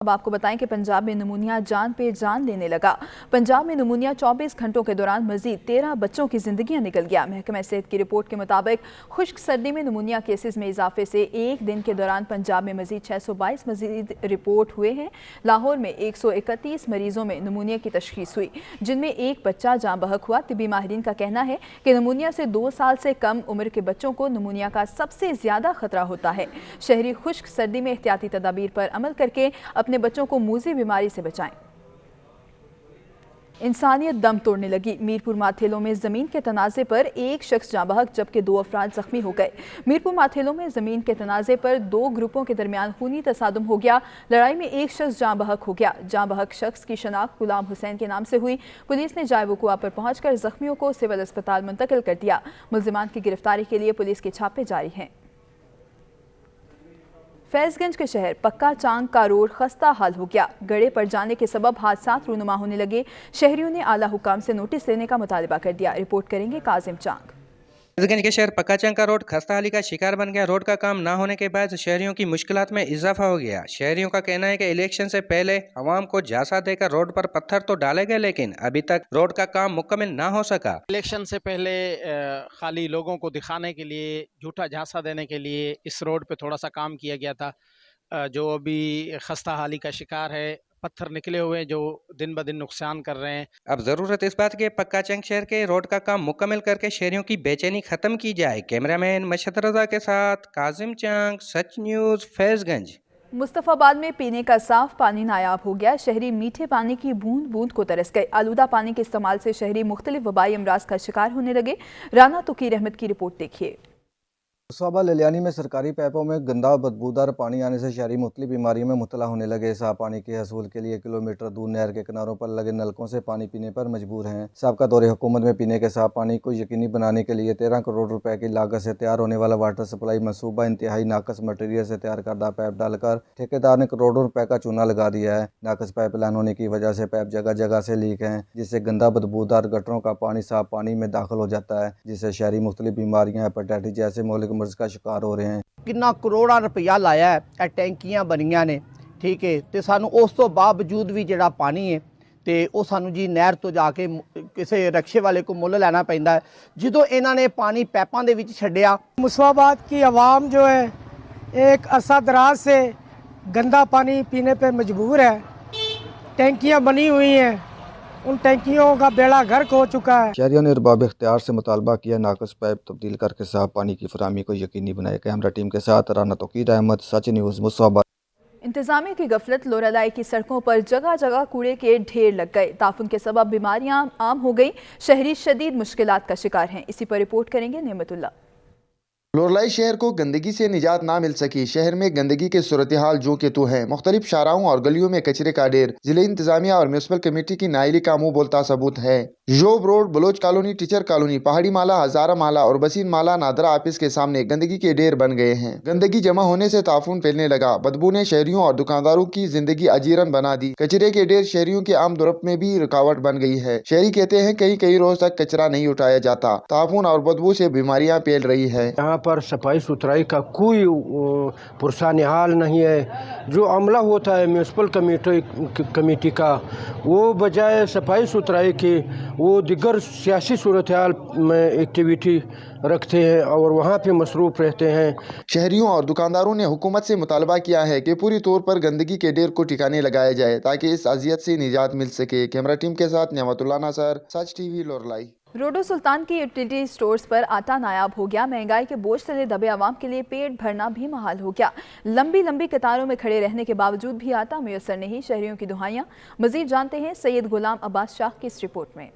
अब आपको बताएं कि पंजाब में नमूनिया जान पे जान लेने लगा। पंजाब में नमूनिया 24 घंटों के दौरान मजीद 13 बच्चों की जिंदगियां निकल गया। महकमा सेहत की रिपोर्ट के मुताबिक खुश्क सर्दी में नमूनिया केसेस में इजाफे से एक दिन के दौरान पंजाब में मजीद 622 मजीद रिपोर्ट हुए हैं। लाहौर में 131 मरीजों में नमूनिया की तशखीस हुई, जिनमें एक बच्चा जाँ बहक हुआ। तिबी माहिरीन का कहना है कि नमूनिया से 2 साल से कम उम्र के बच्चों को नमूनिया का सबसे ज्यादा खतरा होता है। शहरी खुश्क सर्दी में एहतियाती तदाबीर पर अमल करके अपने बच्चों को मूजी बीमारी से बचाएं। इंसानियत दम तोड़ने लगी। मीरपुर माथेलों में जमीन के तनाज़े पर एक शख्स जाँ बहक जबकि 2 अफराद जख्मी हो गए। मीरपुर माथेलों में जमीन के तनाज़े पर 2 ग्रुपों के दरमियान खूनी तसादुम हो गया। लड़ाई में एक शख्स जाँ बहक हो गया। जाँ बहक शख्स की शनाख्त गुलाम हुसैन के नाम से हुई। पुलिस ने जाए वकुआ पर पहुंचकर जख्मियों को सिविल अस्पताल मुंतकिल कर दिया। मुल्जिमान की गिरफ्तारी के लिए पुलिस के छापे जारी हैं। फैजगंज के शहर पक्का चांग का रोड खस्ता हाल हो गया। गड़े पड़ जाने के सबब हादसात रूनुमा होने लगे। शहरियों ने आला हुकाम से नोटिस देने का मुतालबा कर दिया। रिपोर्ट करेंगे काजिम चांग। फैजगंज के शहर पक्काचंग का रोड खस्ताहाली का शिकार बन गया। रोड का काम ना होने के बाद शहरियों की मुश्किलात में इजाफा हो गया। शहरियों का कहना है कि इलेक्शन से पहले अवाम को झांसा देकर रोड पर पत्थर तो डाले गए, लेकिन अभी तक रोड का काम मुकम्मल ना हो सका। इलेक्शन से पहले खाली लोगों को दिखाने के लिए, झूठा झांसा देने के लिए इस रोड पे थोड़ा सा काम किया गया था, जो अभी खस्ता हाली का शिकार है। पत्थर निकले हुए जो दिन ब दिन नुकसान कर रहे हैं। अब जरूरत इस बात के पक्काचंग शहर के रोड का काम मुकम्मल करके शहरियों की बेचैनी खत्म की जाए। कैमरामैन मशहद रजा के साथ काजिम चांग, सच न्यूज़, फैजगंज। मुस्तफाबाद में पीने का साफ पानी नायाब हो गया। शहरी मीठे पानी की बूंद बूंद को तरस गए। आलूदा पानी के इस्तेमाल से शहरी मुख्तलिफ वबाई अमराज का शिकार होने लगे। राना तुकीर अहमद की रिपोर्ट देखिए। मुस्तफाबाद ललियानी में सरकारी पाइपों में गंदा बदबूदार पानी आने से शहरी मुख्तलिफ बीमारियों में मुब्तला होने लगे। साफ पानी के हसूल के लिए किलोमीटर दूर नहर के किनारों पर लगे नलकों से पानी पीने पर मजबूर हैं। साबका दौरे हुकूमत में पीने के साफ पानी को यकीनी बनाने के लिए 13 करोड़ रुपए की लागत से तैयार होने वाला वाटर सप्लाई मनसूबा इंतहाई नाकस मटीरियल से तैयार करदा पाइप डालकर ठेकेदार ने करोड़ों रुपए का चूना लगा दिया है। नाकस पाइप लाइन होने की वजह से पाइप जगह जगह से लीक हैं, जिससे गंदा बदबूदार गटरों का पानी साफ पानी में दाखिल हो जाता है, जिससे शहरी मुख्तलिफ बीमारियाँ हेपेटाइटिस जैसे मौलिक मर्ज का शिकार हो कितना करोड़ा रुपया लाया है टैंकियां बनिया ने, ठीक है, तो सानू उस तो बावजूद भी जिहड़ा पानी है तो वो सानू जी नहर तो जाके किसी रक्शे वाले को मुੱਲ लेना पैंदा है। जो इन्हों ने पानी पैपों के विच छड्डिया। मुस्तफाबाद की आवाम जो है एक अरसा दराज से गंदा पानी पीने पे मजबूर है। टैंकियां बनी हुई हैं, उन टैंकियों का बेड़ा गर्क हो चुका है। शहरियों ने अरबाब इख्तियार से मुतालबा किया नाकस पाइप तब्दील करके साफ पानी की फराहमी को यकीनी बनाए। कैमरा टीम के साथ राना तोकीर अहमद, सच न्यूज़, मुस्तफाबाद। इंतजामिया की गफलत, लोरालाई की सड़कों पर जगह जगह कूड़े के ढेर लग गए। ताफुन के सबब बीमारियां आम हो गई। शहरी शदीद मुश्किलात का शिकार हैं। इसी पर रिपोर्ट करेंगे नेमतुल्ला। लोरलाई शहर को गंदगी से निजात ना मिल सकी। शहर में गंदगी के सूरत हाल जो के तो है। मुख्तलिफ शाराओं और गलियों में कचरे का ढेर। जिले इंतजामिया और म्यूनसिपल कमेटी की नाइली का मुंह बोलता सबूत है। जोब road, Baloch colony, teacher colony, पहाड़ी माला, हजारा माला और बसीन माला नादरा ऑफिस के सामने गंदगी के ढेर बन गए हैं। गंदगी जमा होने से ताफून फैलने लगा। बदबू ने शहरियों और दुकानदारों की जिंदगी अजीरन बना दी। कचरे के ढेर शहरियों के आम दुरप में भी रुकावट बन गई है। शहरी कहते हैं कई रोज तक कचरा नहीं उठाया जाता। ताफून और बदबू से बीमारियां फैल रही है। यहाँ पर सफाई सुथराई का कोई पुरसान हाल नहीं है। जो अमला होता है म्यूनसिपल कमेटी का, वो बजाय सफाई सुथराई की वो दिगर सियासी सूरत हाल में एक्टिविटी रखते हैं और वहाँ पे मसरूफ़ रहते हैं। शहरियों और दुकानदारों ने हुकूमत से मुतालबा किया है कि पूरी तौर पर गंदगी के ढेर को ठिकाने लगाया जाए ताकि इस अजियत से निजात मिल सके। कैमरा टीम के साथ नियामतुल्लाह नासर, सच टीवी, लोरलाई। रोडो सुल्तान की यूटिलिटी स्टोर्स पर आटा नायाब हो गया। महंगाई के बोझ तले दबे आवाम के लिए पेट भरना भी महाल हो गया। लंबी लंबी कतारों में खड़े रहने के बावजूद भी आटा मुयस्सर नहीं। शहरियों की दुहाइयां। मजीद जानते हैं सैयद गुलाम अब्बास शाह की इस रिपोर्ट में।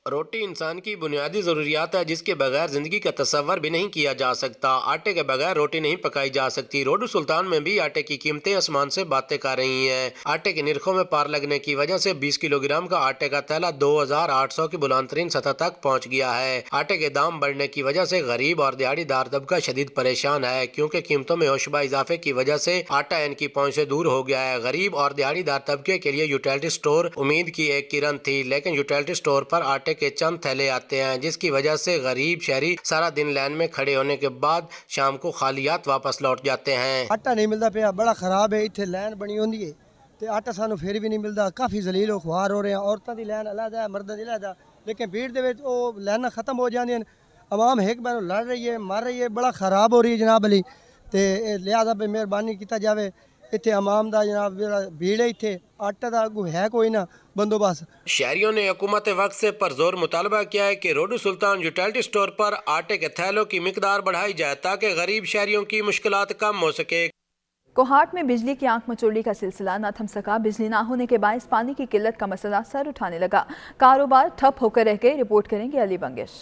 रोटी इंसान की बुनियादी ज़रूरियात है, जिसके बगैर ज़िंदगी का तस्वर भी नहीं किया जा सकता। आटे के बगैर रोटी नहीं पकाई जा सकती। रोडो सुल्तान में भी आटे की कीमतें आसमान से बातें कर रही हैं। आटे के निरखों में पार लगने की वजह से 20 किलोग्राम का आटे का थैला 2800 की बुलंदतरीन सतह तक पहुँच गया है। आटे के दाम बढ़ने की वजह से गरीब और दिहाड़ीदार तबका शदीद परेशान है, क्योंकि कीमतों में होशबा इजाफे की वजह से आटा इनकी पहुँच से दूर हो गया है। गरीब और दिहाड़ीदार तबके के लिए यूटिलिटी स्टोर उम्मीद की एक किरण थी, लेकिन यूटिलिटी स्टोर पर आटे के चंद थैले आते हैं, जिसकी वजह से गरीब शहरी सारा दिन लाइन में खड़े होने के बाद शाम को खालियात वापस लौट जाते हैं। आटा नहीं मिलता पे, बड़ा खराब है। इतने लाइन बनी होंगी है ਤੇ ਆਟਾ ਸਾਨੂੰ ਫਿਰ ਵੀ ਨਹੀਂ ਮਿਲਦਾ। ਕਾਫੀ ਜ਼ਲੀਲ ਹੋ ਖੁਆਰ ਹੋ ਰਹੇ ਆ। ਔਰਤਾਂ ਦੀ ਲਾਈਨ ਅਲੱਗ ਹੈ, ਮਰਦਾਂ ਦੀ ਅਲੱਗ ਹੈ, ਲੇਕਿਨ ਭੀੜ ਦੇ ਵਿੱਚ ਉਹ ਲਾਈਨਾਂ ਖਤਮ ਹੋ ਜਾਂਦੀਆਂ ਨੇ। ਆਵਾਮ ਇੱਕ ਬਾਰ ਲੜ ਰਹੀ ਹੈ, ਮਰ ਰਹੀ ਹੈ, ਬੜਾ ਖਰਾਬ ਹੋ ਰਹੀ ਹੈ ਜਨਾਬ ਅਲੀ। ਤੇ ਲਿਹਾਜ਼ਾ ਵੀ ਮਿਹਰਬਾਨੀ ਕੀਤਾ ਜਾਵੇ ਇੱਥੇ ਆਵਾਮ ਦਾ जनाब भीड़ है, इतने आटा का है कोई ना बंदोबस्त। शहरियों ने हुकूमत वक्त से परजोर मुतालबा किया है कि रोडू सुल्तान यूटिलिटी स्टोर पर आटे के थैलों की मिकदार बढ़ाई जाए ताकि गरीब शहरियों की मुश्किलात कम हो सके। कोहाट में बिजली की आंख मचोड़ने का सिलसिला न थम सका। बिजली ना होने के बायस पानी की किल्लत का मसला सर उठाने लगा। कारोबार ठप होकर रह गए। रिपोर्ट करेंगे अली बंगिश।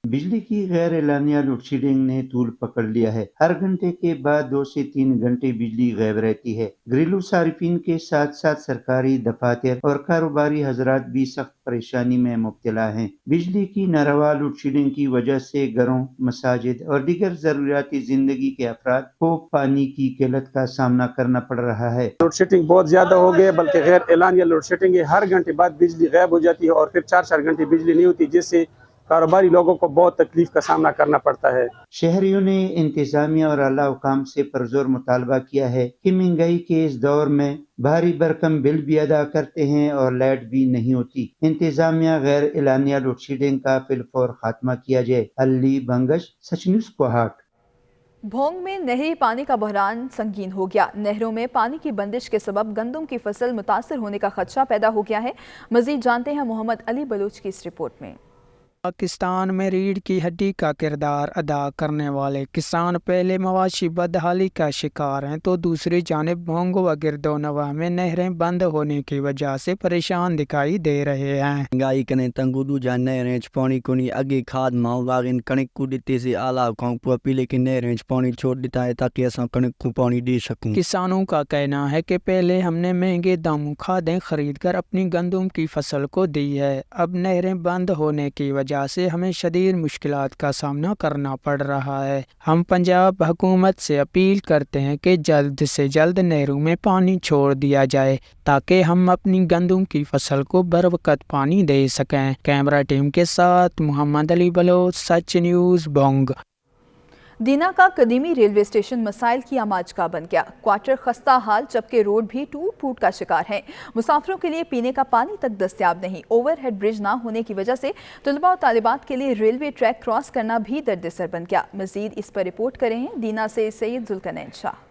बिजली की गैर एलानिया लोडशेडिंग ने तूल पकड़ लिया है। हर घंटे के बाद 2 से 3 घंटे बिजली गायब रहती है। घरेलू सारिफिन के साथ साथ सरकारी दफातर और कारोबारी हजरात भी सख्त परेशानी में मुब्तला हैं। बिजली की नारवा लोडशेडिंग की वजह से घरों, मसाजिद और दीगर जरूरियाती जिंदगी के अफराद को पानी की किल्लत का सामना करना पड़ रहा है। लोडशेडिंग बहुत ज्यादा हो गई है, बल्कि गैर एलानिया लोडशेडिंग है। हर घंटे बाद बिजली गायब हो जाती है और फिर 4-4 घंटे बिजली नहीं होती, जिससे कारोबारी लोगों को बहुत तकलीफ का सामना करना पड़ता है। शहरियों ने इंतजामिया और आला हुकाम से पुरजोर मुतालबा किया है कि महंगाई के इस दौर में भारी भरकम बिल भी अदा करते हैं और लाइट भी नहीं होती। इंतजामिया गैर एलानिया लोडशेडिंग का फिलफौर खात्मा किया जाए। अली बंगश, सच न्यूज़ कोहाट। भोंग में नहरी पानी का बहरान संगीन हो गया। नहरों में पानी की बंदिश के सबब गंदम की फसल मुतासर होने का खदशा पैदा हो गया है। मजीद जानते हैं मोहम्मद अली बलोच की इस रिपोर्ट में। पाकिस्तान में रीढ़ की हड्डी का किरदार अदा करने वाले किसान पहले मवाशी बदहाली का शिकार हैं, तो दूसरी जानिब भोंग व गिरदोनवा में नहरें बंद होने की वजह से परेशान दिखाई दे रहे हैं। महंगाई कने तंगुदू जा नहरें पानी कोनी अगे खाद माउगागिन कणिक को देते से आला खाऊं पी, लेकिन नहरें पानी छोड़ देता है ताकि असा कणिक को पानी दे सकूं। किसानों का कहना है कि पहले हमने महंगे दामों खादें खरीद कर अपनी गंदम की फसल को दी है। अब नहरें बंद होने की वजह से हमें शदीद मुश्किलात का सामना करना पड़ रहा है। हम पंजाब हुकूमत से अपील करते हैं कि जल्द से जल्द नहरों में पानी छोड़ दिया जाए ताकि हम अपनी गंदम की फसल को बरवकत पानी दे सकें। कैमरा टीम के साथ मोहम्मद अली बलोच, सच न्यूज़, बोंग। दीना का कदीमी रेलवे स्टेशन मसाइल की आमाज का बन गया। क्वार्टर खस्ता हाल, जबकि रोड भी टूट फूट का शिकार है। मुसाफिरों के लिए पीने का पानी तक दस्तयाब नहीं। ओवरहेड ब्रिज ना होने की वजह से तलबा और तालिबात के लिए रेलवे ट्रैक क्रॉस करना भी दर्द-ए-सर बन गया। मजीद इस पर रिपोर्ट करें हैं दीना से सैयद जुल्करनैन शाह।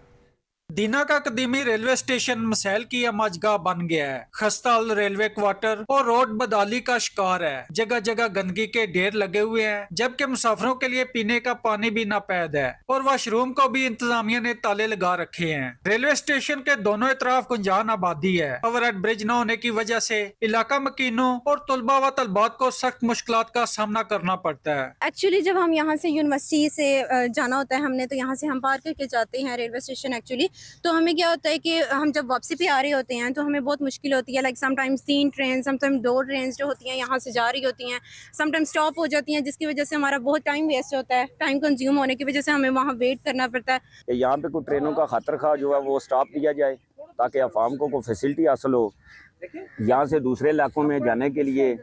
दीना का कदीमी रेलवे स्टेशन मसैल की अमाजगाह बन गया है। खस्ताल रेलवे क्वार्टर और रोड बदहाली का शिकार है। जगह जगह गंदगी के ढेर लगे हुए हैं, जबकि मुसाफिरों के लिए पीने का पानी भी नापैद है और वॉशरूम को भी इंतजामिया ने ताले लगा रखे हैं। रेलवे स्टेशन के दोनों तरफ गुंजान आबादी है। ओवरहेड ब्रिज न होने की वजह से इलाका मकीनों और तलबा व तलबात को सख्त मुश्किलात का सामना करना पड़ता है। एक्चुअली जब हम यहाँ से यूनिवर्सिटी से जाना होता है हमने, तो यहाँ से हम पार करके जाते हैं रेलवे स्टेशन एक्चुअली, तो हमें क्या होता है कि हम जब वापसी पे आ रहे होते हैं तो हमें बहुत मुश्किल होती है। Like sometimes 3 train, sometimes 2 train जो होती हैं यहाँ से जा रही होती हैं, समटाइम्स स्टॉप हो जाती हैं, जिसकी वजह से हमारा बहुत टाइम वेस्ट होता है। टाइम कंज्यूम होने की वजह से हमें वहाँ वेट करना पड़ता है। यहाँ पे कोई ट्रेनों का खतर खा जो है वो स्टॉप दिया जाए ताकि अवाम को फैसिलिटी हासिल हो। यहाँ से दूसरे इलाकों में जाने के लिए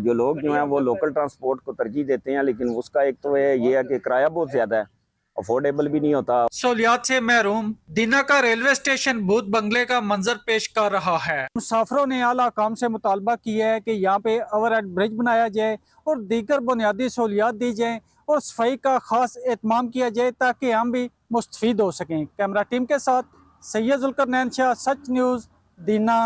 जो लोग जो हैं वो लोकल ट्रांसपोर्ट को तरजीह देते हैं, लेकिन उसका एक तो ये है कि किराया बहुत ज़्यादा है, अफोर्डेबल भी नहीं होता। सहूलियात से महरूम दीना का रेलवे स्टेशन भूत बंगले का मंजर पेश कर रहा है। मुसाफिरों ने आला काम से मुतालबा किया है कि यहाँ पे ओवरहेड ब्रिज बनाया जाए और दीगर बुनियादी सहूलियात दी जाए और सफाई का खास एहतमाम किया जाए ताकि हम भी मुस्तफीद हो सकें। कैमरा टीम के साथ सैयद जुल्करनैन शाह, सच न्यूज़, दीना।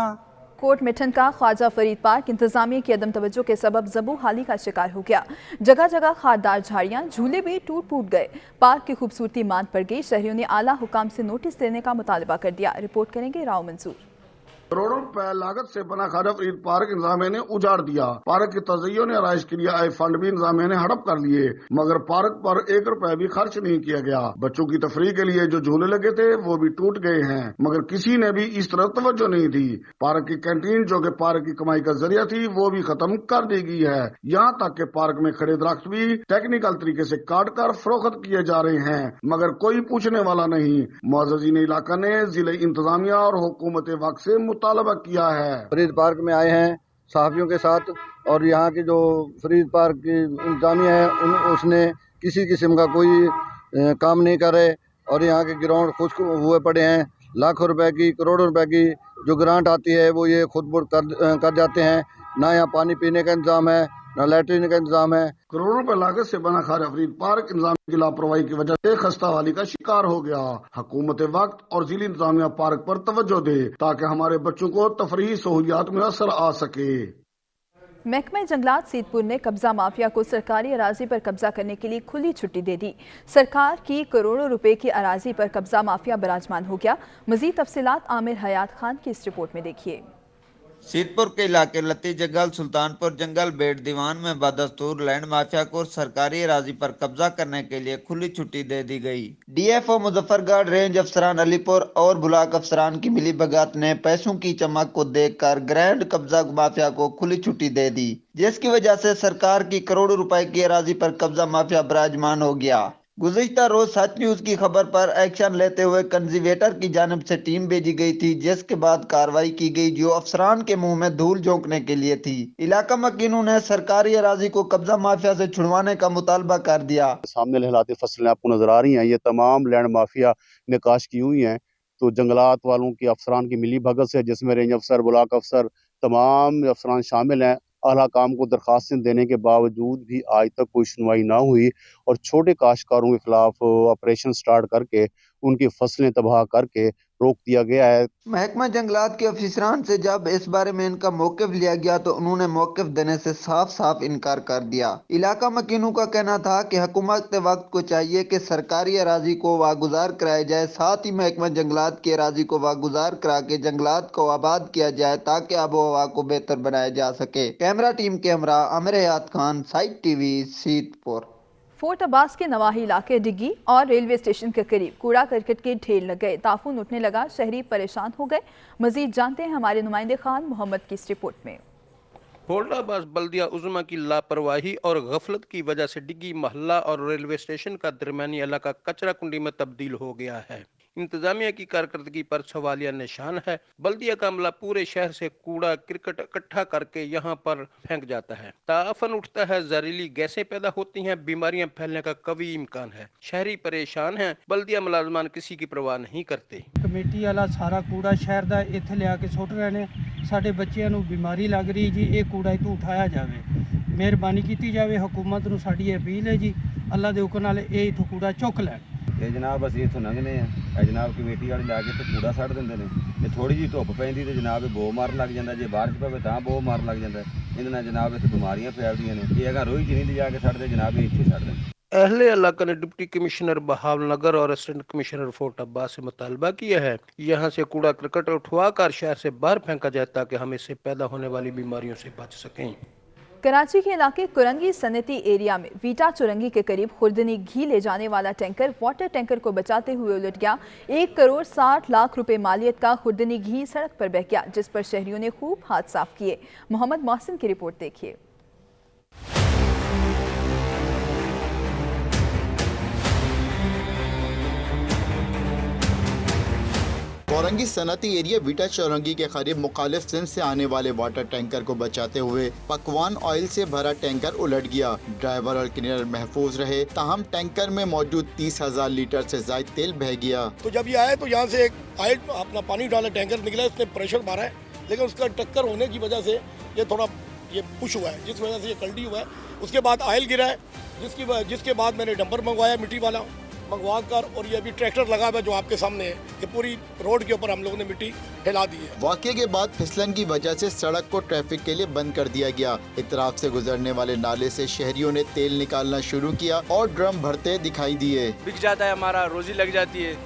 कोट मिठन का ख्वाजा फरीद पार्क इंतजामिया की अदम तवज्जो के सबब ज़बू हाली का शिकार हो गया। जगह जगह खारदार झाड़ियाँ, झूले भी टूट फूट गए। पार्क की खूबसूरती मांद पड़ गई। शहरियों ने आला हुकाम से नोटिस देने का मुतालबा कर दिया। रिपोर्ट करेंगे राव मंसूर। करोड़ों रुपए लागत से बना ख्वाजा फरीद पार्क इंतजामिया ने उजाड़ दिया। पार्क की तज़य्युन ने आराइश के लिए आए फंड भी इंतजामिया ने हड़प कर लिए, मगर पार्क पर 1 रुपए भी खर्च नहीं किया गया। बच्चों की तफरीह के लिए जो झूले लगे थे वो भी टूट गए हैं, मगर किसी ने भी इस तरफ तवज्जो नहीं दी। पार्क की कैंटीन जो कि पार्क की कमाई का जरिया थी वो भी खत्म कर दी गई है। यहाँ तक के पार्क में खड़े दरख्त भी टेक्निकल तरीके से काट कर फरोख्त किए जा रहे हैं, मगर कोई पूछने वाला नहीं। मुअज़्ज़िज़ीन इलाका ने जिले इंतजामिया और हुकूमत वक्त से मुतालबा किया है। फरीद पार्क में आए हैं सहाफियों के साथ, और यहाँ की जो फरीद पार्क की इंतजामिया है उसने किसी किस्म का कोई काम नहीं कर रहे, और यहाँ के ग्राउंड खुश्क हुए पड़े हैं। लाखों रुपए की, करोड़ों रुपए की जो ग्रांट आती है वो ये खुद बुर्द कर जाते हैं। ना यहाँ पानी पीने का इंतजाम है, ना लैट्रिन का इंतजाम है। करोड़ों रुपए लागत से बना खार अफरीद पार्क इंतजाम की लापरवाही की वजह से खस्ता हाली का शिकार हो गया। हुकूमत वक्त और जिली इंतजामिया पार्क पर तवज्जो दे ताकि हमारे बच्चों को तफरीही सहूलियात में असर आ सके। महकमा जंगलात सीतपुर ने कब्जा माफिया को सरकारी अराजी पर कब्जा करने के लिए खुली छुट्टी दे दी। सरकार की करोड़ों रुपए की अराजी पर कब्जा माफिया बराजमान हो गया। मजीद तफसीलात आमिर हयात खान की इस रिपोर्ट में देखिए। सीतपुर के इलाके लती जंगल, सुल्तानपुर जंगल, बेट दीवान में बदस्तूर लैंड माफिया को सरकारी अराजी पर कब्जा करने के लिए खुली छुट्टी दे दी गई। डीएफओ मुजफ्फरगढ़, रेंज अफसरान अलीपुर और ब्लॉक अफसरान की मिली भगत ने पैसों की चमक को देखकर ग्रैंड कब्जा माफिया को खुली छुट्टी दे दी, जिसकी वजह से सरकार की करोड़ों रुपए की अराजी पर कब्जा माफिया बराजमान हो गया। गुज़िश्ता रोज सच न्यूज की खबर पर एक्शन लेते हुए कंजर्वेटर की जानिब से टीम भेजी गई थी, जिसके बाद कार्रवाई की गई जो अफसरान के मुंह में धूल झोंकने के लिए थी। इलाका मकीनों ने सरकारी अराजी को कब्जा माफिया से छुड़वाने का मुतालबा कर दिया। सामने लहलाती फसलें आपको नजर आ रही हैं, ये तमाम लैंड माफिया ने काश की हुई हैं। तो जंगलात वालों की अफसरान की मिली भगत से, जिसमें रेंज अफसर, ब्लॉक अफसर, तमाम अफसरान शामिल हैं, आला काम को दरखास्तें देने के बावजूद भी आज तक कोई सुनवाई ना हुई और छोटे काश्तकारों के खिलाफ ऑपरेशन स्टार्ट करके उनकी फसलें तबाह करके रोक दिया गया है। महकमा जंगलात के अफसरान से जब इस बारे में इनका मौक़िफ़ लिया गया तो उन्होंने मौक़िफ़ देने से साफ साफ इनकार कर दिया। इलाका मकीनों का कहना था कि हुकूमत वक्त को चाहिए कि सरकारी अराजी को वागुजार कराया जाए, साथ ही महकमा जंगलात की अराजी को वागुजार करा के जंगलात को आबाद किया जाए ताकि आबो हवा को बेहतर बनाया जा सके। कैमरा टीम के हमरा Amir Hayat Khan, site TV, Sitpur. Fort Abbas के नवाही इलाके डिग्गी और रेलवे स्टेशन के करीब कूड़ा करकट के ढेर लग गए, ताफून उठने लगा, शहरी परेशान हो गए। मजीद जानते हैं हमारे नुमाइंदे खान मोहम्मद की इस रिपोर्ट में। फोर्ट अब्बास बल्दिया उज़्मा की लापरवाही और गफलत की वजह से डिग्गी मोहल्ला और रेलवे स्टेशन का दरमियानी इलाका कचरा कुंडी में तब्दील हो गया है। इंतजामिया की कारकर्दगी पर सवालिया निशान है। बल्दिया का अमला पूरे शहर से कूड़ा क्रिकेट इकट्ठा करके यहाँ पर फेंक जाता है। ताफन उठता है, जहरीली गैसें पैदा होती हैं, बीमारियां फैलने का कवी इम्कान है। शहरी परेशान हैं, बल्दिया मुलाजमान किसी की परवाह नहीं करते। कमेटी वाला सारा कूड़ा शहर का इत्थे लिया के सुट रहे हैं। साडे बच्चों को बीमारी लग रही जी, ये कूड़ा इतों उठाया जाए, मेहरबानी की जाए। हुकूमत नूं साडी अपील है जी, अल्लाह दे हुक्म नाल ये इथों कूड़ा चुक लैण। ये जनाब असीं इत्थों लंघने आ, जनाब कमेटी वाले ला के इत्थे कूड़ा सड़ दिंदे ने। ते थोड़ी जी धुप्प पैंदी ते जनाब बो मार लग जांदा, जे बारिश पवे तां बो मार लग जांदा। इहदे नाल जनाब इत्थे बीमारियां फैलदियां ने। ये अगर रोई च नहीं लिजा के सड़दे जनाब, इत्थे सड़दे। अहले इलाका ने डिप्टी कमिश्नर बहावलनगर और असिस्टेंट कमिश्नर फोर्ट अब्बास से मुतालबा किया है यहाँ से कूड़ा करकट उठवा कर शहर से बाहर फेंका जाए ताकि हम इससे पैदा होने वाली बीमारियों से बच सकें। कराची के इलाके कुरंगी सनती एरिया में वीटा चुरंगी के करीब खुर्दनी घी ले जाने वाला टैंकर वाटर टैंकर को बचाते हुए उलट गया। 1 करोड़ 60 लाख रुपए मालियत का खुर्दनी घी सड़क पर बह गया, जिस पर शहरियों ने खूब हाथ साफ किए। मोहम्मद मोहसिन की रिपोर्ट देखिए। कोरंगी सनती एरिया वीटा चौरंगी के करीब मुखालिफ सिंध से आने वाले वाटर टैंकर को बचाते हुए पकवान ऑयल से भरा टैंकर उलट गया। ड्राइवर और क्लीनर महफूज रहे, ताहम टैंकर में मौजूद 30,000 लीटर से ज्यादा तेल बह गया। तो जब ये आए तो यहाँ से एक ऑयल अपना पानी डाला टैंकर निकला, इसने प्रेशर मारा है, लेकिन उसका टक्कर होने की वजह से ये थोड़ा पुश हुआ है, जिस वजह से ये कल्टी हुआ है। उसके बाद ऑयल गिरा है, जिसके बाद मैंने डंपर मंगवाया मिट्टी वाला मंगवा कर, और ये अभी ट्रैक्टर लगा हुआ है जो आपके सामने है। ये पूरी रोड के ऊपर हम लोगों ने मिट्टी फैला दी है। वाक़े के बाद फिसलन की वजह से सड़क को ट्रैफिक के लिए बंद कर दिया गया। इतराफ से गुजरने वाले नाले से शहरियों ने तेल निकालना शुरू किया और ड्रम भरते दिखाई दिए। बिक जाता है, हमारा रोजी लग जाती है,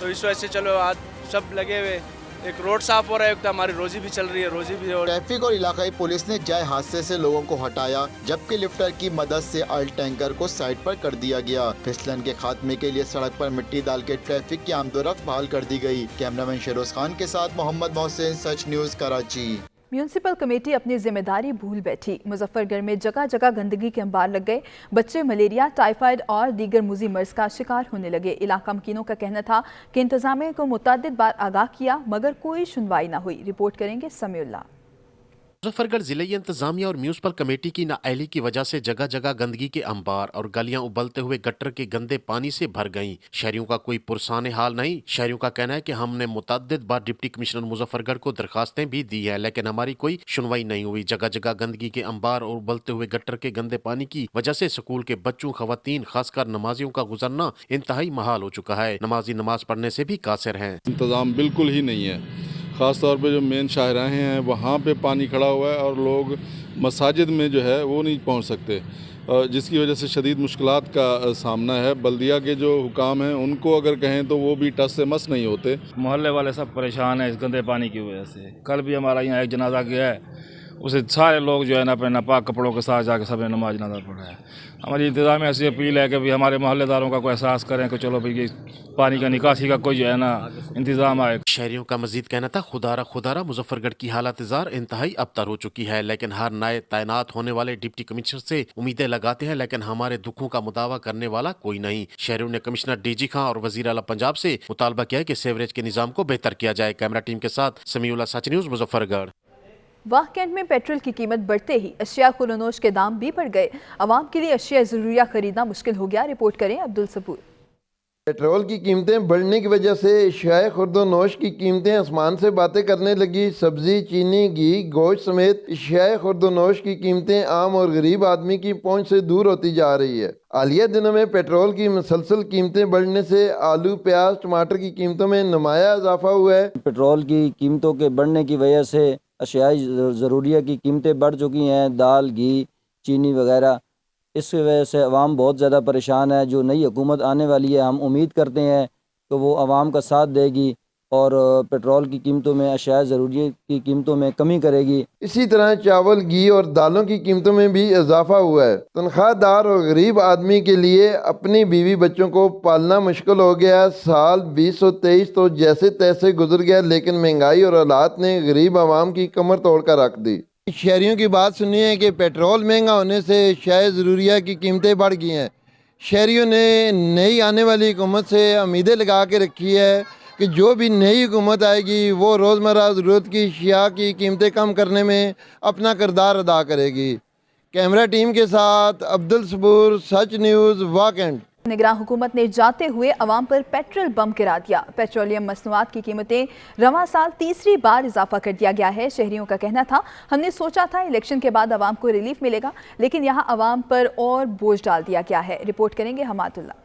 तो इस वजह से चलो आज सब लगे हुए, एक रोड साफ हो रहा है, तो हमारी रोजी भी चल रही है, रोजी भी। और ट्रैफिक और इलाकाई पुलिस ने जाए हादसे से लोगों को हटाया, जबकि लिफ्टर की मदद से ऑयल टैंकर को साइड पर कर दिया गया। फिसलन के खात्मे के लिए सड़क पर मिट्टी डाल के ट्रैफिक की आमदोरफ्त बहाल कर दी गई। कैमरामैन शेरोज खान के साथ मोहम्मद मोहसिन, सच न्यूज, कराची। म्यूनसिपल कमेटी अपनी जिम्मेदारी भूल बैठी। मुजफ्फरगढ़ में जगह जगह गंदगी के अंबार लग गए। बच्चे मलेरिया, टाइफाइड और दीगर मुजी मर्ज का शिकार होने लगे। इलाका मकीनों का कहना था कि इंतजामिया को मुतअद्दिद बार आगाह किया मगर कोई सुनवाई ना हुई। रिपोर्ट करेंगे समीउल्लाह। मुजफ्फरगढ़ जिले इंतजामिया और म्यूनसिपल कमेटी की नाअहली की वजह से जगह जगह गंदगी के अंबार और गलियां उबलते हुए गटर के गंदे पानी से भर गईं। शहरियों का कोई पुरसाने हाल नहीं। शहरियों का कहना है कि हमने मुतअद्दिद बार डिप्टी कमिश्नर मुजफ्फरगढ़ को दरखास्तें भी दी है, लेकिन हमारी कोई सुनवाई नहीं हुई। जगह जगह गंदगी के अंबार और उबलते हुए गटर के गंदे पानी की वजह से स्कूल के बच्चों, खवातीन, खासकर नमाजियों का गुजरना इंतहाई महाल हो चुका है। नमाजी नमाज पढ़ने से भी कासिर हैं। इंतजाम बिल्कुल ही नहीं है। ख़ास तौर पे जो मेन शाहराहें हैं वहाँ पे पानी खड़ा हुआ है और लोग मसाजिद में जो है वो नहीं पहुँच सकते, जिसकी वजह से शदीद मुश्किलात का सामना है। बल्दिया के जो हुकाम हैं उनको अगर कहें तो वो भी टस से मस नहीं होते। मोहल्ले वाले सब परेशान हैं इस गंदे पानी की वजह से। कल भी हमारा यहाँ एक जनाजा गया है, उसे सारे लोग जो है ना अपने नापाक कपड़ों के साथ जाकर सब ने नमाज जनाजा पढ़ा है। हमारी इंतज़ामिया ऐसी अपील है कि भी हमारे मोहल्लेदारों का कोई एहसास करें कि चलो भाई पानी का निकासी का कोई जो है ना इंतज़ाम आए। शहरियों का मजीद कहना था, खुदारा मुजफ्फरगढ़ की हालत ज़ार इंतहाई अबतर हो चुकी है, लेकिन हर नए तैनात होने वाले डिप्टी कमिश्नर से उम्मीदें लगाते हैं, लेकिन हमारे दुखों का मुदावा करने वाला कोई नहीं। शहरियों ने कमिश्नर DG खां और वजीर आला पंजाब से मुतालबा किया है कि सीवरेज के निज़ाम को बेहतर किया जाए। कैमरा टीम के साथ समीउल्ला, सच न्यूज़, मुजफ्फरगढ़। वाह कैंट में पेट्रोल की कीमत बढ़ते ही अशिया खुर्दनोश के दाम भी बढ़ गए। आवाम के लिए अशिया ज़रूरिया खरीदना मुश्किल हो गया। रिपोर्ट करें अब्दुल सबूर। पेट्रोल की कीमतें बढ़ने की वजह से अशिया खुर्दनोश की कीमतें आसमान से बातें करने लगी। सब्जी, चीनी, घी, गोश्त समेत अशिया खुर्दनोश की कीमतें आम और गरीब आदमी की पहुंच से दूर होती जा रही है। हालिया दिनों में पेट्रोल की मुसलसल कीमतें बढ़ने से आलू, प्याज, टमाटर की कीमतों में नुमाया इजाफा हुआ है। पेट्रोल की कीमतों के बढ़ने की वजह से अशियाई ज़रूरिया की कीमतें बढ़ चुकी हैं, दाल, घी, चीनी वगैरह। इसकी वजह से अवाम बहुत ज़्यादा परेशान है। जो नई हुकूमत आने वाली है, हम उम्मीद करते हैं कि वो अवाम का साथ देगी और पेट्रोल की कीमतों में, अशिया ज़रूरिया की कीमतों में कमी करेगी। इसी तरह चावल, घी और दालों की कीमतों में भी इजाफा हुआ है। तनख्वाहदार और गरीब आदमी के लिए अपनी बीवी बच्चों को पालना मुश्किल हो गया। साल 2023 तो जैसे तैसे गुजर गया, लेकिन महंगाई और हालात ने गरीब आवाम की कमर तोड़ कर रख दी। शहरियों की बात सुनी है कि पेट्रोल महंगा होने से अशिया ज़रूरिया की कीमतें बढ़ गई हैं। शहरियों ने नई आने वाली हुकूमत से उम्मीदें लगा के रखी है कि जो भी नई हुकूमत आएगी वो रोज़मर्रा ज़रूरत की अशिया की कीमतें कम करने में अपना किरदार अदा करेगी। कैमरा टीम के साथ अब्दुल सबूर, सच न्यूज़, वाकंड। निगरान हुकूमत ने जाते हुए अवाम पर पेट्रोल बम गिरा दिया। पेट्रोलियम मसनूआत की कीमतें रवां साल तीसरी बार इजाफा कर दिया गया है। शहरियों का कहना था, हमने सोचा था इलेक्शन के बाद अवाम को रिलीफ मिलेगा, लेकिन यहाँ अवाम पर और बोझ डाल दिया गया है। रिपोर्ट करेंगे हमादुल्ला।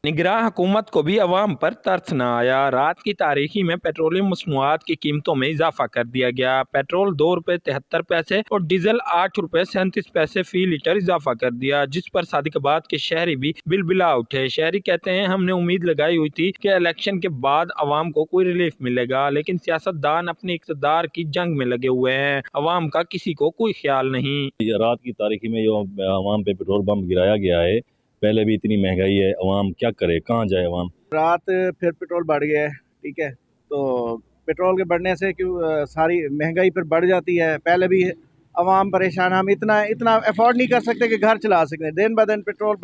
निगरान हुकूमत को भी अवाम पर तरस न आया। रात की तारीखी में पेट्रोलियम मसनूआत की कीमतों में इजाफा कर दिया गया। पेट्रोल 2 रुपये 73 पैसे और डीजल 8 रुपये 37 पैसे फी लीटर इजाफा कर दिया, जिस पर सादिकाबाद के शहरी भी बिलबिला उठे। शहरी कहते हैं, हमने उम्मीद लगाई हुई थी कि इलेक्शन के बाद अवाम को कोई रिलीफ मिलेगा, लेकिन सियासतदान अपने इक़्तिदार की जंग में लगे हुए हैं। अवाम का किसी को कोई ख्याल नहीं। रात की तारीखी में जो अवाम पे पेट्रोल बम गिराया गया है, पहले भी इतनी महंगाई है, अवाम क्या करे, कहाँ जाए अवाम। रात फिर पेट्रोल बढ़ गया है, ठीक है, तो पेट्रोल के बढ़ने से क्यों सारी महंगाई फिर बढ़ जाती है। पहले भी अवाम परेशान, हम इतना अफोर्ड नहीं कर सकते कि घर चला सकते। दिन ब दिन पेट्रोल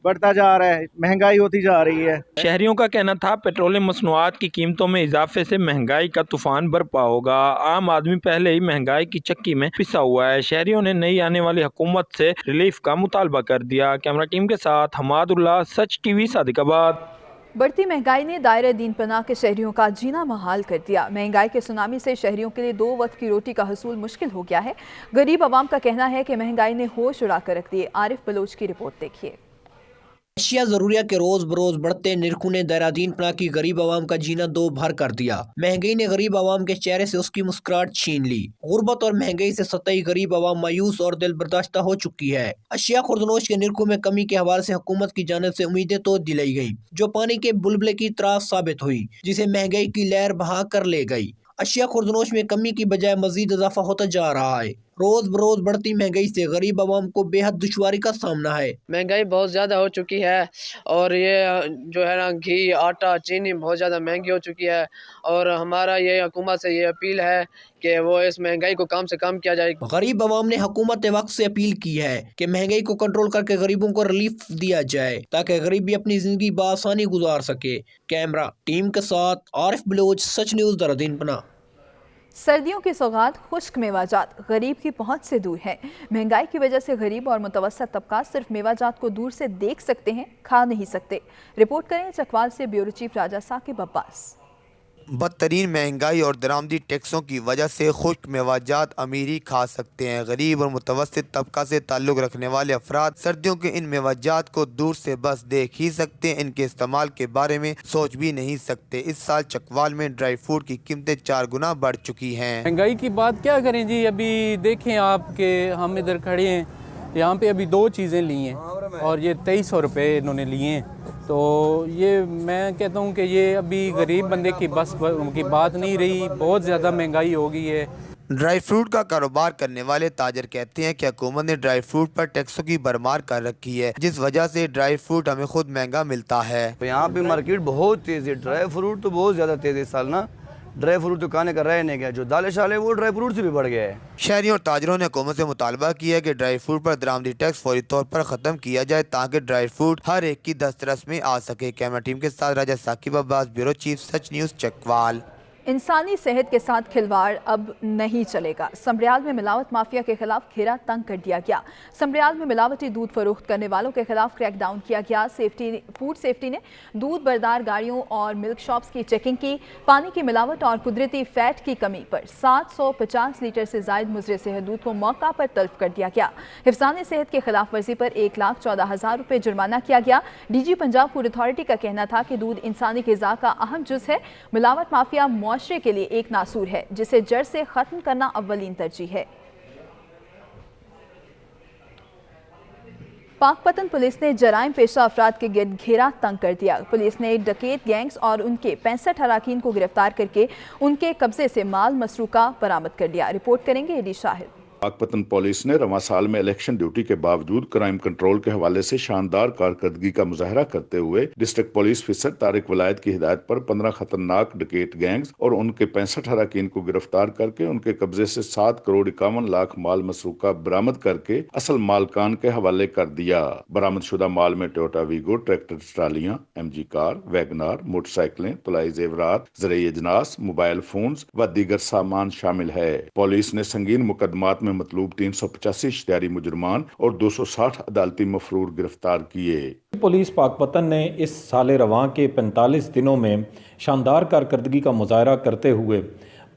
बढ़ता जा रहा है, महंगाई होती जा रही है। शहरियों का कहना था, पेट्रोलियम मसनूआत की कीमतों में इजाफे से महंगाई का तूफान बरपा होगा। आम आदमी पहले ही महंगाई की चक्की में पिसा हुआ है। शहरियों ने नई आने वाली हुकूमत से रिलीफ का मुतालबा कर दिया। कैमरा टीम के साथ हमादुल्ला, सच TV, सादिकाबाद। बढ़ती महंगाई ने दायरे दीन पनाह के शहरियों का जीना महाल कर दिया। महंगाई के सुनामी से शहरियों के लिए 2 वक्त की रोटी का हसूल मुश्किल हो गया है। गरीब आवाम का कहना है कि महंगाई ने होश उड़ा कर रख दिए। आरिफ बलोच की रिपोर्ट देखिए। अशिया ज़रूरिया के रोज बरोज बढ़ते निरखों ने दायरादीन पनाह की गरीब आवाम का जीना 2 भर कर दिया। महंगाई ने गरीब आवाम के चेहरे से उसकी मुस्कुराहट छीन ली। गुर्बत और महंगाई से सतई गरीब आवाम मायूस और दिल बर्दाश्ता हो चुकी है। अशिया खुर्दनोश के निरखों में कमी के हवाले से हुकूमत की जानिब से उम्मीदें तो दिलाई गई, जो पानी के बुलबुले की तरह साबित हुई, जिसे महंगाई की लहर बहा कर ले गई। अशिया खुर्दनोश में कमी की बजाय मजीद इजाफा होता जा रहा है। रोज बरोज बढ़ती महंगाई से गरीब आवाम को बेहद दुश्वारी का सामना है। महंगाई बहुत ज़्यादा हो चुकी है और ये जो है ना घी, आटा, चीनी बहुत ज़्यादा महंगी हो चुकी है और हमारा ये हुकूमत से ये अपील है कि वो इस महंगाई को कम से कम किया जाए। गरीब आवाम ने हुकूमत वक्त से अपील की है कि महंगाई को कंट्रोल करके गरीबों को रिलीफ दिया जाए, ताकि गरीब भी अपनी जिंदगी बआसानी गुजार सके। कैमरा टीम के साथ आरिफ बलोच, सच न्यूज़, दारुद्दीन पनाह। सर्दियों की सौगात खुश्क मेवाजात गरीब की पहुंच से दूर हैं। महंगाई की वजह से गरीब और मुतवस्सित तबका सिर्फ मेवाजात को दूर से देख सकते हैं, खा नहीं सकते। रिपोर्ट करें चकवाल से ब्यूरो चीफ राजा साकिब अब्बास। बदतरीन महंगाई और दरामदी टैक्सों की वजह से खुश्क मेवाजात अमीरी खा सकते हैं। गरीब और मुतवस्सित तबका से ताल्लुक़ रखने वाले अफराद सर्दियों के इन मेवाजात को दूर से बस देख ही सकते हैं, इनके इस्तेमाल के बारे में सोच भी नहीं सकते। इस साल चकवाल में ड्राई फ्रूट की कीमतें 4 गुना बढ़ चुकी हैं। महंगाई की बात क्या करें जी, अभी देखें आप कि हम इधर खड़े हैं, यहाँ पे अभी 2 चीज़ें ली हैं और ये 2300 रुपये इन्होंने लिए हैं। तो ये मैं कहता हूँ कि ये अभी गरीब बंदे की बस उनकी बात नहीं रही, बहुत ज़्यादा महंगाई हो गई है। ड्राई फ्रूट का कारोबार करने वाले ताजर कहते हैं कि हुकूमत ने ड्राई फ्रूट पर टैक्सों की भरमार कर रखी है, जिस वजह से ड्राई फ्रूट हमें खुद महंगा मिलता है। यहाँ पे मार्केट बहुत तेज़ है, ड्राई फ्रूट तो बहुत ज़्यादा तेज़ है इस साल ना। ड्राई फ्रूट तो खाने का रह नहीं गया, जो दाल शाल है वो ड्राई फ्रूट से भी बढ़ गया है। शहरियों और ताजरों ने हुकूमत से मुतालबा किया है कि ड्राई फ्रूट पर दरामदी टैक्स फौरी तौर पर ख़त्म किया जाए ताकि ड्राई फ्रूट हर एक की दस्तरस में आ सके। कैमरा टीम के साथ राजा साकिब अब्बास, ब्यूरो चीफ, सच न्यूज़, चकवाल। इंसानी सेहत के साथ खिलवाड़ अब नहीं चलेगा। समरियाल में मिलावट माफिया के खिलाफ घेरा तंग कर दिया गया। समरियाल में मिलावटी दूध फरोख्त करने वालों के खिलाफ क्रैकडाउन किया गया। फूड सेफ्टी ने दूध बरदार गाड़ियों और मिल्क शॉप्स की चेकिंग की। पानी की मिलावट और कुदरती फैट की कमी पर 750 लीटर से जायद मुजरे सेहत दूध को मौका पर तल्फ कर दिया गया। हिफ्ज़ान सेहत के खिलाफ वर्जी पर 1,14,000 रुपये जुर्माना किया गया। DG पंजाब फूड अथॉरिटी का कहना था कि दूध इंसानी ग़िज़ा का अहम जुज़ है। मिलावट माफिया मुआशरे के लिए एक नासूर है जिसे जड़ से खत्म करना अव्वलीन तरजीह है। पाकपतन पुलिस ने जराइम पेशा अफराद के गिर्द घेरा तंग कर दिया। पुलिस ने डकैत गैंग्स और उनके 65 अराकीन को गिरफ्तार करके उनके कब्जे से माल मसरूका बरामद कर दिया। रिपोर्ट करेंगे एडी शाहिद। पाकपतन पुलिस ने रवां साल में इलेक्शन ड्यूटी के बावजूद क्राइम कंट्रोल के हवाले से शानदार कारकर्दगी का मुजाहरा करते हुए district police officer Tariq Wilayat की हिदायत पर 15 खतरनाक डकैत गैंग्स और उनके 65 अराकीन को गिरफ्तार करके उनके कब्जे से 7 करोड़ 51 लाख माल मसरूका बरामद करके असल मालकान के हवाले कर दिया। बरामदशुदा माल में टोयोटा वीगो, ट्रैक्टर ट्रालियां, MG कार, वैगनार, मोटरसाइकिलें, तुलाई जेवरात, ज़रूरी अजनास, मोबाइल फोन्स व दीगर सामान शामिल है। पुलिस ने संगीन मुकदमात में मतलूब 385 इश्तिहारी मुजरमान और 260 अदालती मफरूर गिरफ्तार किए। पुलिस पाकपतन ने इस साल रवां के 45 दिनों में शानदार कारकर्दगी का मुजाहरा करते हुए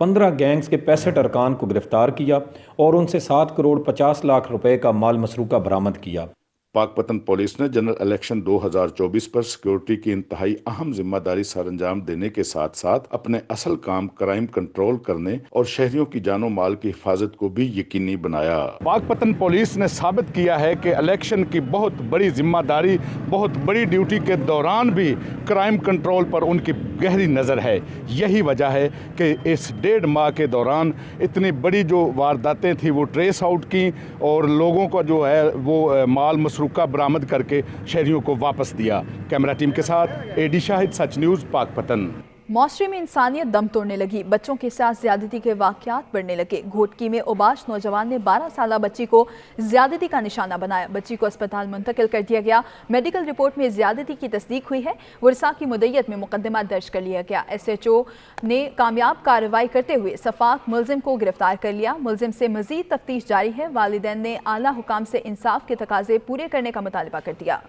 15 गैंग्स के 65 अरकान को गिरफ्तार किया और उनसे 7 करोड़ 50 लाख रुपए का माल मसरूका बरामद किया। पाकपतन पुलिस ने जनरल इलेक्शन 2024 पर सिक्योरिटी की इंतहाई अहम जिम्मेदारी सर अंजाम देने के साथ साथ अपने असल काम क्राइम कंट्रोल करने और शहरियों की जानो माल की हिफाजत को भी यकीनी बनाया। पाकपतन पुलिस ने साबित किया है कि इलेक्शन की बहुत बड़ी जिम्मेदारी, बहुत बड़ी ड्यूटी के दौरान भी क्राइम कंट्रोल पर उनकी गहरी नज़र है। यही वजह है कि इस 1.5 माह के दौरान इतनी बड़ी जो वारदातें थी वो ट्रेस आउट की और लोगों का जो है वो माल मसरूका बरामद करके शहरियों को वापस दिया। कैमरा टीम के साथ एडी शाहिद, सच न्यूज़, पाकपतन। मौशरे में इंसानियत दम तोड़ने लगी। बच्चों के साथ ज्यादती के वाकयात बढ़ने लगे। घोटकी में उबाश नौजवान ने 12 साला बच्ची को ज्यादती का निशाना बनाया। बच्ची को अस्पताल मुंतकिल कर दिया गया। मेडिकल रिपोर्ट में ज्यादती की तस्दीक हुई है। वर्षा की मुद्दत में मुकदमा दर्ज कर लिया गया। SHO ने कामयाब कार्रवाई करते हुए सफाक मुलजिम को गिरफ्तार कर लिया। मुलजिम से मजीद तफ्तीश जारी है। वालिदैन ने आला हुकाम से इंसाफ के तकाजे पूरे करने का मुतालबा कर दिया।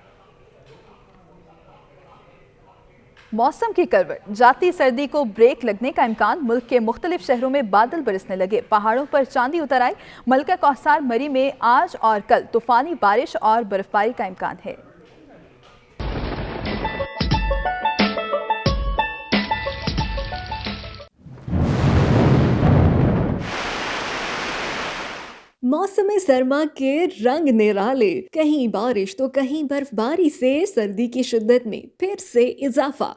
मौसम की करवट, जाती सर्दी को ब्रेक लगने का इम्कान। मुल्क के मुख्तलिफ शहरों में बादल बरसने लगे। पहाड़ों पर चांदी उतर आई। मलका कौसार मरी में आज और कल तूफानी बारिश और बर्फबारी का इम्कान है। मौसम सरमा के रंग निराले, कहीं बारिश तो कहीं बर्फबारी से सर्दी की शिद्दत में फिर से इजाफा।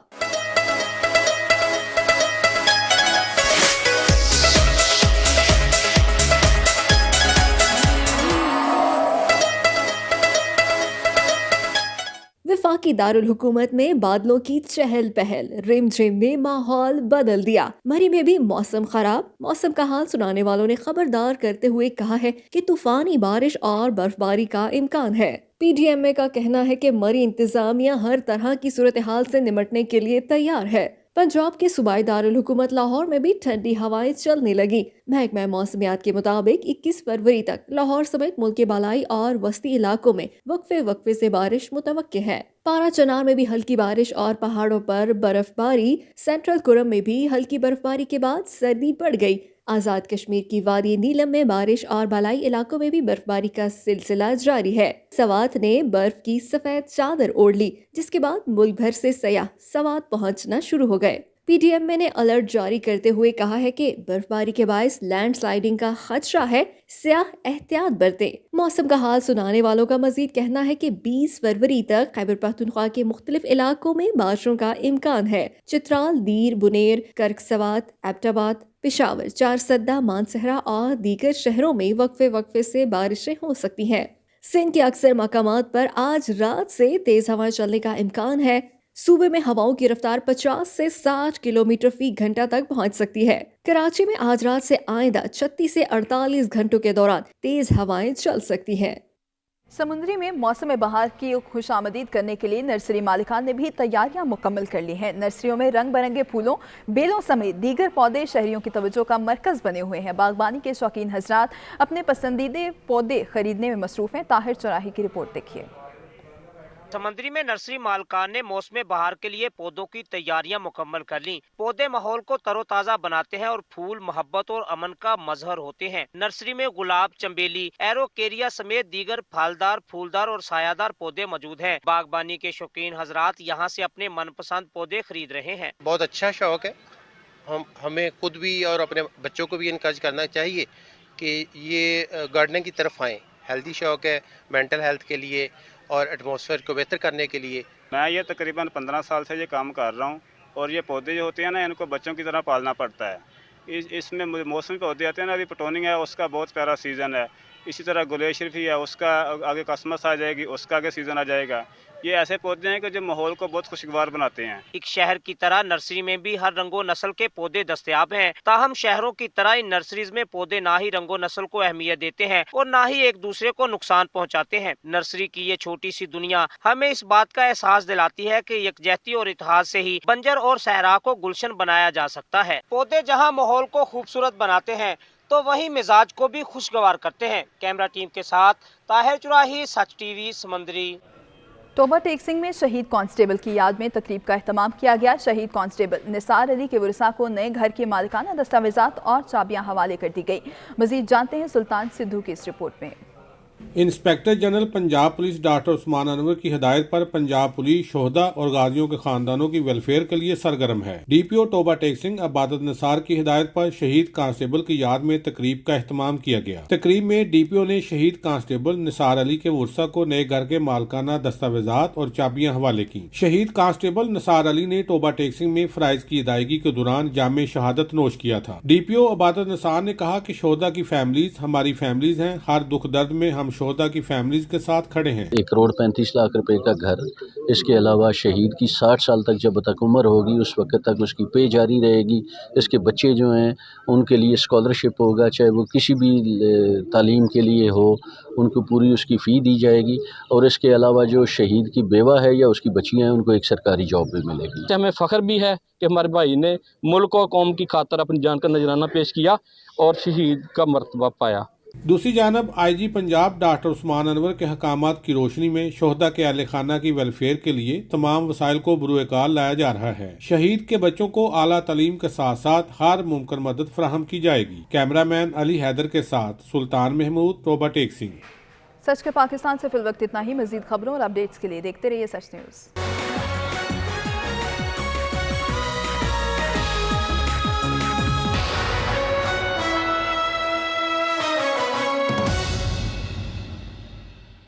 वफाकी दारुल हुकूमत में बादलों की चहल पहल, रिमझिम ने माहौल बदल दिया। मरी में भी मौसम खराब। मौसम का हाल सुनाने वालों ने खबरदार करते हुए कहा है कि तूफानी बारिश और बर्फबारी का इम्कान है। PDMA का कहना है कि मरी इंतजामिया हर तरह की सूरत हाल से निमटने के लिए तैयार है। पंजाब के सूबाई दारुल हुकूमत लाहौर में भी ठंडी हवाएं चलने लगी। महकमा मौसमियात के मुताबिक 21 फरवरी तक लाहौर समेत मुल्क के बालाई और वस्ती इलाकों में वक्फे से बारिश मुतवक्के है। पारा चनार में भी हल्की बारिश और पहाड़ों पर बर्फबारी। सेंट्रल कुरम में भी हल्की बर्फबारी के बाद सर्दी बढ़ गई। आज़ाद कश्मीर की वादी नीलम में बारिश और बालाई इलाकों में भी बर्फबारी का सिलसिला जारी है। सवात ने बर्फ की सफेद चादर ओढ़ ली, जिसके बाद मुल्क भर से सयाह सवात पहुंचना शुरू हो गए। PDM ने अलर्ट जारी करते हुए कहा है कि बर्फबारी के बायस लैंडस्लाइडिंग का खदशा है, सयाह एहतियात बरतें। मौसम का हाल सुनाने वालों का मजीद कहना है कि 20 फरवरी तक खैबर पख्तूनख्वा के मुख्तलिफ इलाकों में बारिशों का इम्कान है। चित्राल, दीर, बुनेर, कर्क सवात, एबटाबाद, पेशावर, चारसद्दा, मानसहरा और दीगर शहरों में वक्फे से बारिशें हो सकती हैं। सिंध के अक्सर मकामात पर आज रात से तेज हवाएं चलने का इम्कान है। सूबे में हवाओं की रफ्तार 50 से 60 किलोमीटर फी घंटा तक पहुंच सकती है। कराची में आज रात से आइंदा 36 से 48 घंटों के दौरान तेज हवाएं चल सकती हैं। समुद्री में मौसम बहार की खुशामदीद करने के लिए नर्सरी मालिकान ने भी तैयारियां मुकम्मल कर ली हैं। नर्सरियों में रंग बिरंगे फूलों, बेलों समेत दीगर पौधे शहरियों की तवज्जो का मरकज बने हुए हैं। बागबानी के शौकीन हजरात अपने पसंदीदा पौधे खरीदने में मसरूफ हैं। ताहिर चौराही की रिपोर्ट देखिए। समंदरी में नर्सरी मालकान ने मौसम बहार के लिए पौधों की तैयारियां मुकम्मल कर ली। पौधे माहौल को तरोताजा बनाते हैं और फूल मोहब्बत और अमन का मजहर होते हैं। नर्सरी में गुलाब, चंबेली, एरोकेरिया समेत दीगर फलदार, फूलदार और सायादार पौधे मौजूद हैं। बागबानी के शौकीन हजरात यहाँ से अपने मनपसंद पौधे खरीद रहे हैं। बहुत अच्छा शौक है। हमें खुद भी और अपने बच्चों को भी इनकरेज करना चाहिए कि ये गार्डनिंग की तरफ आएँ। हेल्दी शौक है, मेंटल हेल्थ के लिए और एटमॉस्फेयर को बेहतर करने के लिए। मैं ये तकरीबन 15 साल से ये काम कर रहा हूँ और ये पौधे जो होते हैं ना, इनको बच्चों की तरह पालना पड़ता है। इसमें मौसमी पौधे आते हैं ना, अभी पटोनिंग है, उसका बहुत प्यारा सीज़न है। इसी तरह गुलेल शरीफ है, उसका आगे कसमस आ जाएगी, उसका आगे सीज़न आ जाएगा। ये ऐसे पौधे हैं कि जो माहौल को बहुत खुशगवार बनाते हैं। एक शहर की तरह नर्सरी में भी हर रंगो नस्ल के पौधे दस्तयाब हैं। ताहम शहरों की तरह इन नर्सरीज में पौधे ना ही रंगो नस्ल को अहमियत देते हैं और ना ही एक दूसरे को नुकसान पहुंचाते हैं। नर्सरी की ये छोटी सी दुनिया हमें इस बात का एहसास दिलाती है कि यकजहती और इत्तेहाद से ही बंजर और सहरा को गुलशन बनाया जा सकता है। पौधे जहाँ माहौल को खूबसूरत बनाते हैं तो वही मिजाज को भी खुशगवार करते हैं। कैमरा टीम के साथ ताहिर चुराही, सच टीवी, समंदरी। टोबा टेक्सिंग में शहीद कांस्टेबल की याद में तकरीब का एहतमाम किया गया। शहीद कांस्टेबल निसार अली के वरसा को नए घर के मालिकाना दस्तावेजात और चाबियां हवाले कर दी गई। मजीद जानते हैं सुल्तान सिद्धू की इस रिपोर्ट में। Inspector general Punjab police doctor Usman Anwar की हिदायत पर पंजाब पुलिस शोहदा और गाजियों के खानदानों की वेलफेयर के लिए सरगर्म है। DPO टोबा टेक्सिंग अबादत निसार की हिदायत पर शहीद कांस्टेबल की याद में तकरीब का एहतमाम किया गया। तकरीब में DPO ने शहीद कांस्टेबल निसार अली के वर्सा को नए घर के मालकाना दस्तावेजात और चाबियां हवाले की। शहीद कांस्टेबल निसार अली ने टोबा टेक्सिंग में फराइज की अदायगी के दौरान जामे शहादत नोश किया था। DPO अबादत निसार ने कहा कि शोहदा की फैमिलीज हमारी फैमिलीज हैं। हर दुख दर्द में हम शोहदा की फैमिलीज के साथ खड़े हैं। 1 करोड़ 35 लाख रुपए का घर, इसके अलावा शहीद की 60 साल तक जब तक उम्र होगी उस वक्त तक उसकी पे जारी रहेगी। इसके बच्चे जो हैं उनके लिए स्कॉलरशिप होगा, चाहे वो किसी भी तालीम के लिए हो, उनको पूरी उसकी फ़ी दी जाएगी। और इसके अलावा जो शहीद की बेवा है या उसकी बच्चियाँ हैं उनको एक सरकारी जॉब भी मिलेगी। हमें फ़ख्र भी है कि हमारे भाई ने मुल्क और कौम की खातर अपनी जान का नजराना पेश किया और शहीद का मर्तबा पाया। दूसरी जानब IG पंजाब डॉक्टर उस्मान अनवर के हकामात की रोशनी में शोहदा के अहले खाना की वेलफेयर के लिए तमाम वसाइल को बुरुएकार लाया जा रहा है। शहीद के बच्चों को आला तालीम के साथ साथ हर मुमकिन मदद फराहम की जाएगी। कैमरामैन अली हैदर के साथ सुल्तान महमूद, टोबा टेक्सिंग। सच के पाकिस्तान से फिल वक्त इतना ही। मजीद खबरों और अपडेट्स के लिए देखते रहिए सच न्यूज़।